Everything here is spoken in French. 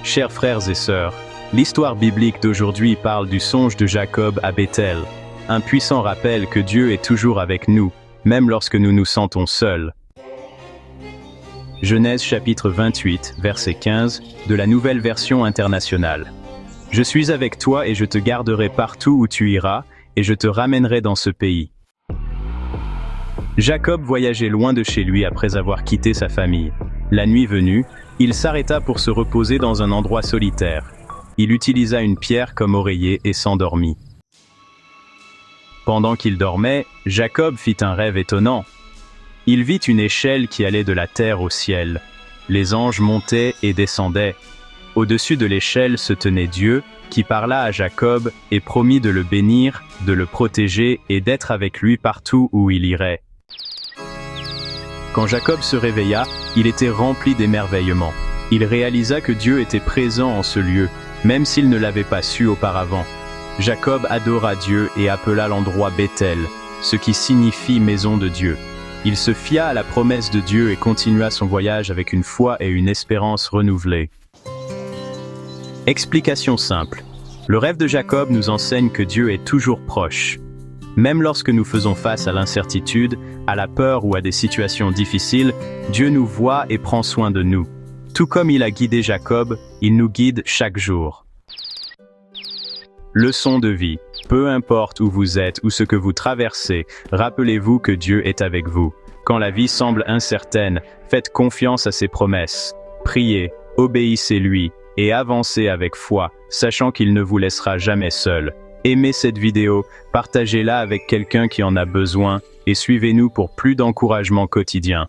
Chers frères et sœurs, l'histoire biblique d'aujourd'hui parle du songe de Jacob à Béthel, un puissant rappel que Dieu est toujours avec nous, même lorsque nous nous sentons seuls. Genèse chapitre 28, verset 15, de la Nouvelle Version internationale. Je suis avec toi et je te garderai partout où tu iras, et je te ramènerai dans ce pays. Jacob voyageait loin de chez lui après avoir quitté sa famille. La nuit venue, il s'arrêta pour se reposer dans un endroit solitaire. Il utilisa une pierre comme oreiller et s'endormit. Pendant qu'il dormait, Jacob fit un rêve étonnant. Il vit une échelle qui allait de la terre au ciel. Les anges montaient et descendaient. Au-dessus de l'échelle se tenait Dieu, qui parla à Jacob et promit de le bénir, de le protéger et d'être avec lui partout où il irait. Quand Jacob se réveilla, il était rempli d'émerveillement. Il réalisa que Dieu était présent en ce lieu, même s'il ne l'avait pas su auparavant. Jacob adora Dieu et appela l'endroit Béthel, ce qui signifie maison de Dieu. Il se fia à la promesse de Dieu et continua son voyage avec une foi et une espérance renouvelées. Explication simple. Le rêve de Jacob nous enseigne que Dieu est toujours proche. Même lorsque nous faisons face à l'incertitude, à la peur ou à des situations difficiles, Dieu nous voit et prend soin de nous. Tout comme il a guidé Jacob, il nous guide chaque jour. Leçon de vie. Peu importe où vous êtes ou ce que vous traversez, rappelez-vous que Dieu est avec vous. Quand la vie semble incertaine, faites confiance à ses promesses. Priez, obéissez-lui et avancez avec foi, sachant qu'il ne vous laissera jamais seul. Aimez cette vidéo, partagez-la avec quelqu'un qui en a besoin et suivez-nous pour plus d'encouragement quotidien.